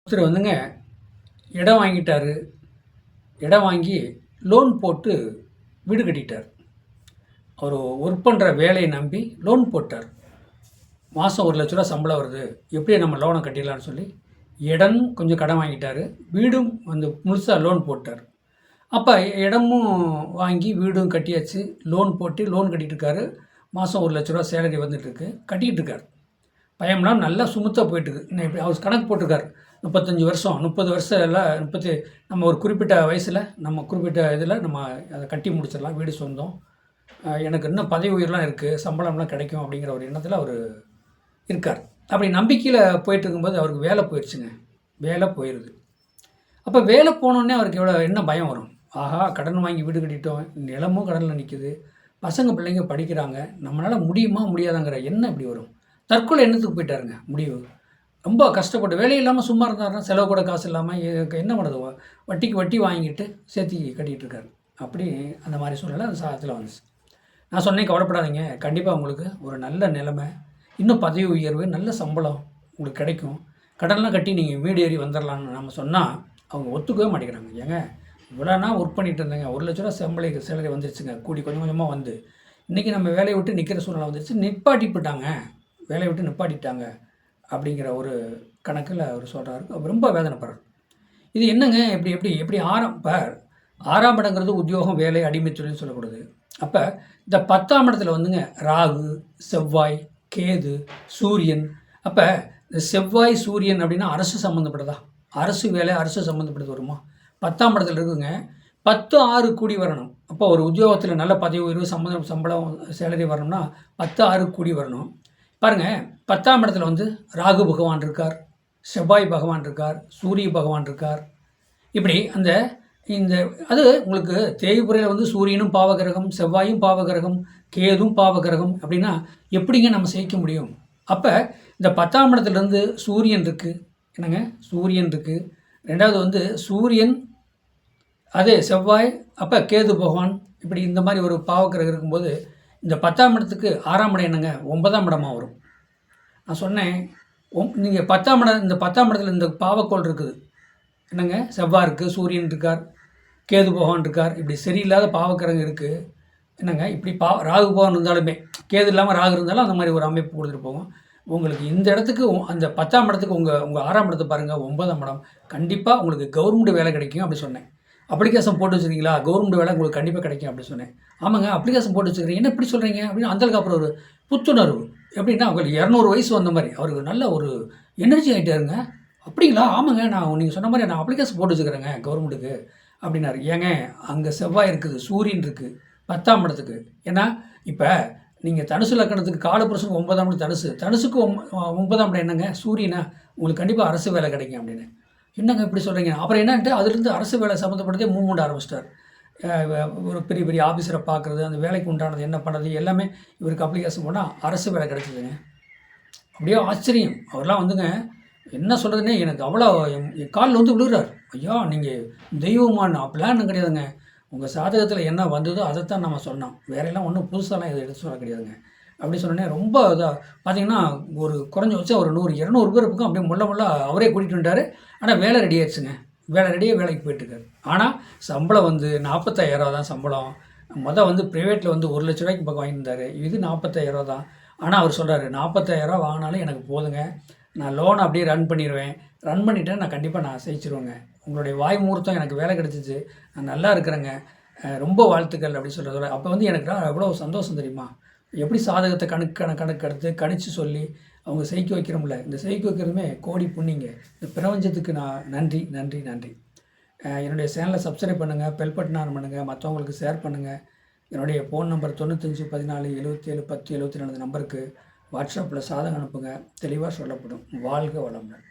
ஒருத்தர் வந்துங்க இடம் வாங்கிட்டாரு. இடம் வாங்கி லோன் போட்டு வீடு கட்டிட்டார். அவர் ஒர்க் பண்ணுற வேலையை நம்பி லோன் போட்டார். மாதம் ரூ. 1,00,000 சம்பளம் வருது, எப்படி நம்ம லோனை கட்டிடலான்னு சொல்லி இடம் கொஞ்சம் கடன் வாங்கிட்டார். வீடும் வந்து முழுசாக லோன் போட்டார். அப்போ இடமும் வாங்கி வீடும் கட்டியாச்சு. லோன் போட்டு லோன் கட்டிகிட்டு இருக்காரு. மாதம் ரூ. 1,00,000 சேலரி வந்துட்டுருக்கு. கட்டிகிட்டு இருக்கார். பயம்லாம் நல்லா சுமூத்தாக போயிட்டுருக்கு. இன்னும் இப்படி அவர் கணக்கு போட்டிருக்காரு. 35 வருஷம் 30 வருஷம் எல்லாம் நம்ம ஒரு குறிப்பிட்ட வயசில் நம்ம குறிப்பிட்ட இதில் நம்ம அதை கட்டி முடிச்சிடலாம். வீடு சொந்தம், எனக்கு இன்னும் பதவி உயர்லாம் இருக்குது, சம்பளம்லாம் கிடைக்கும் அப்படிங்கிற ஒரு எண்ணத்தில் அவர் இருக்கார். அப்படி நம்பிக்கையில் போயிட்டு இருக்கும்போது அவருக்கு வேலை போயிடுச்சுங்க. வேலை போயிடுது. அப்போ வேலை போனோடனே அவருக்கு என்ன பயம் வரும். ஆஹா, கடன் வாங்கி வீடு கட்டிட்டோம், நிலமும் கடனில் நிற்கிது, பசங்க பிள்ளைங்க படிக்கிறாங்க, நம்மளால் முடியுமா முடியாதாங்கிற எண்ணம் இப்படி வரும். தற்கொலை எண்ணத்துக்கு போயிட்டாருங்க. முடிவு ரொம்ப கஷ்டப்பட்டு வேலை இல்லாமல் சும்மா இருந்தாருன்னா செலவு கூட காசு இல்லாமல் என்ன பண்ணுறது, வட்டிக்கு வட்டி வாங்கிட்டு சேர்த்தி கட்டிகிட்டு இருக்காரு. அப்படி அந்த மாதிரி சூழ்நிலை அந்த சாதத்தில் வந்துச்சு. நான் சொன்னேன், கவலைப்படாதீங்க, கண்டிப்பாக உங்களுக்கு ஒரு நல்ல நிலைமை, இன்னும் பதவி உயர்வு, நல்ல சம்பளம் உங்களுக்கு கிடைக்கும், கடன்லாம் கட்டி நீங்கள் வீடு ஏறி வந்துடலான்னு நம்ம சொன்னால் அவங்க ஒத்துக்கவே மாட்டேங்கிறாங்க. ஏங்க, இவ்வளோனா ஒர்க் பண்ணிகிட்டு இருந்தேங்க, ரூ. 1,00,000 சேலரி வந்துருச்சுங்க, கூடி கொஞ்சம் கொஞ்சமாக வந்து இன்றைக்கி நம்ம வேலையை விட்டு நிற்கிற சூழ்நிலை வந்துருச்சு, நிப்பாட்டிவிட்டாங்க, வேலையை விட்டு நிப்பாட்டிட்டாங்க அப்படிங்கிற ஒரு கணக்கில் அவர் சொல்கிறாரு. அவர் ரொம்ப வேதனைப்படுறார். இது என்னங்க, எப்படி எப்படி எப்படி ஆறாம் இடங்கிறது உத்தியோகம், வேலை, அடிமைத்தொழில்னு சொல்லக்கூடாது. அப்போ இந்த 10ஆம் இடத்துல வந்துங்க ராகு, செவ்வாய், கேது, சூரியன். அப்போ இந்த செவ்வாய் சூரியன் அப்படின்னா அரசு சம்மந்தப்பட்டதா, அரசு வேலை, அரசு சம்மந்தப்பட்டது வருமா? 10ஆம் இடத்துல இருக்குங்க. 10-6 கூடி வரணும். அப்போ ஒரு உத்தியோகத்தில் நல்ல பதவி உயர்வு, சம்பளம் சேலரி வரணும்னா 10-6 கூடி வரணும். பாருங்கள், 10ஆம் இடத்துல வந்து ராகு பகவான் இருக்கார், செவ்வாய் பகவான் இருக்கார், சூரிய பகவான் இருக்கார். இப்படி இந்த அது உங்களுக்கு தேய்புறையில் வந்து சூரியனும் பாவகிரகம், செவ்வாயும் பாவகிரகம், கேதும் பாவகிரகம். அப்படின்னா எப்படிங்க நம்ம சேர்க்க முடியும்? அப்போ இந்த 10ஆம் இடத்துலேருந்து சூரியன் இருக்குது. என்னங்க, சூரியன் இருக்குது. ரெண்டாவது வந்து சூரியன், அதே செவ்வாய், அப்போ கேது பகவான், இப்படி இந்த மாதிரி ஒரு பாவகிரகம் இருக்கும்போது இந்த 10ஆம் இடத்துக்கு 6ஆம் இடம் என்னங்க, 9ஆம் இடமாக வரும். நான் சொன்னேன், நீங்கள் 10ஆம் இடம், இந்த 10ஆம் இடத்துல இந்த பாவக்கோள் இருக்குது. என்னங்க, செவ்வாய் இருக்குது, சூரியன் இருக்கார், கேது பகவான் இருக்கார், இப்படி சரியில்லாத பாவக்கிரகம் இருக்குது. என்னங்க, இப்படி ராகு பகவான் இருந்தாலுமே, கேது இல்லாமல் ராகு இருந்தாலும் அந்த மாதிரி ஒரு அமைப்பு கொடுத்துட்டு போகும். உங்களுக்கு இந்த இடத்துக்கு அந்த 10ஆம் இடத்துக்கு உங்கள் 6ஆம் இடத்தை பாருங்கள், 9ஆம் இடம், கண்டிப்பாக உங்களுக்கு கவர்மெண்ட் வேலை கிடைக்கும் அப்படி சொன்னேன். அப்ளிகேஷன் போட்டு வச்சுருக்கீங்களா, கவர்மெண்ட் வேலை உங்களுக்கு கண்டிப்பாக கிடைக்கும் அப்படி சொன்னேன். ஆமாங்க, அப்ளிகேஷன் போட்டு வச்சுருக்கீங்க, என்ன இப்படி சொல்கிறீங்க அப்படின்னு அந்தளவுக்கு அப்புறம் ஒரு புத்துணர்வு. எப்படின்னா அவங்களுக்கு 200 வயசு வந்த மாதிரி அவருக்கு நல்ல ஒரு எனர்ஜி ஆகிட்டாருங்க. அப்படிங்களா, ஆமாங்க, நீங்கள் சொன்ன மாதிரி நான் அப்ளிகேஷன் போட்டு வச்சுக்கிறேங்க கவர்மெண்ட்டுக்கு அப்படின்னாரு. ஏங்க, அங்கே செவ்வாய் இருக்குது, சூரியன் இருக்குது 10ஆம் இடத்துக்கு. ஏன்னா இப்போ நீங்கள் தனுசு லக்கணத்துக்கு காலபுருஷனுக்கு 9ஆம் இடம் தனுசுக்கு 9ஆம் இடம் என்னங்க, சூரியனா, உங்களுக்கு கண்டிப்பாக அரசு வேலை கிடைக்கும் அப்படின்னு. என்னங்க இப்படி சொல்கிறீங்க? அப்புறம் என்னன்ட்டு அதுலேருந்து அரசு வேலை சம்மந்தப்பட்டதே மூவ்மெண்ட் ஆரம்பிச்சிட்டார். ஒரு பெரிய பெரிய ஆஃபீஸரை பார்க்குறது, அந்த வேலைக்கு உண்டானது என்ன பண்ணுறது எல்லாமே இவருக்கு அப்ளிகேஷன் போனால் அரசு வேலை கிடைச்சிதுங்க. அப்படியே ஆச்சரியம். அவர்லாம் வந்துங்க என்ன சொல்கிறதுனே எனக்கு அவ்வளோ என் காலில் வந்து விழுகிறார். ஐயா, நீங்கள் தெய்வமான அப்படிலாம் கிடையாதுங்க, உங்கள் சாதகத்தில் என்ன வந்ததோ அதைத்தான் நம்ம சொன்னோம், வேறையெல்லாம் ஒன்றும் புதுசாலாம் இதை எடுத்து சொல்ல கிடையாதுங்க அப்படி சொன்னோன்னே ரொம்ப இதாக பார்த்தீங்கன்னா ஒரு குறைஞ்சபட்சம் ஒரு 100-200 பேர் இருக்கும். அப்படியே முள்ள அவரே கூட்டிகிட்டு வந்துட்டார். ஆனால் வேலை ரெடி ஆயிடுச்சுங்க, வேலை ரெடியாக வேலைக்கு போயிட்டுருக்காரு. ஆனால் சம்பளம் வந்து 45,000 தான் சம்பளம். வந்து ப்ரைவேட்டில் வந்து 1,00,000 பக்கம் வாங்கியிருந்தார், இது 45,000 தான். ஆனால் அவர் சொல்கிறாரு, 45,000 வாங்கினாலும் எனக்கு போதுங்க, நான் லோனை அப்படியே ரன் பண்ணிடுவேன், ரன் பண்ணிவிட்டேன், நான் கண்டிப்பாக நான் செய்ச்சிருவேங்க, உங்களுடைய வாய் முகூர்த்தம் எனக்கு வேலை கிடச்சிச்சு, நான் நல்லா இருக்கிறேங்க, ரொம்ப வாழ்த்துக்கள் அப்படி சொல்கிறதோட அப்போ வந்து எனக்கு எவ்வளோ சந்தோஷம் தெரியுமா? எப்படி சாதகத்தை கணக்கு எடுத்து கணிச்சு சொல்லி அவங்க செய்க்க வைக்கிறோம்ல, இந்த செய்க்க வைக்கிறதுமே கோடி புண்ணிங்க. இந்த பிரபஞ்சத்துக்கு நான் நன்றி நன்றி நன்றி. என்னுடைய சேனலை சப்ஸ்கிரைப் பண்ணுங்கள், பெல் பட்டன் ஆன் பண்ணுங்கள், மற்றவங்களுக்கு ஷேர் பண்ணுங்கள். என்னுடைய ஃபோன் நம்பர் 95 14 77 10 74 நம்பருக்கு வாட்ஸ்அப்பில் சாதகம் அனுப்புங்க, தெளிவாக சொல்லப்படும். வாழ்க வளமுடன்.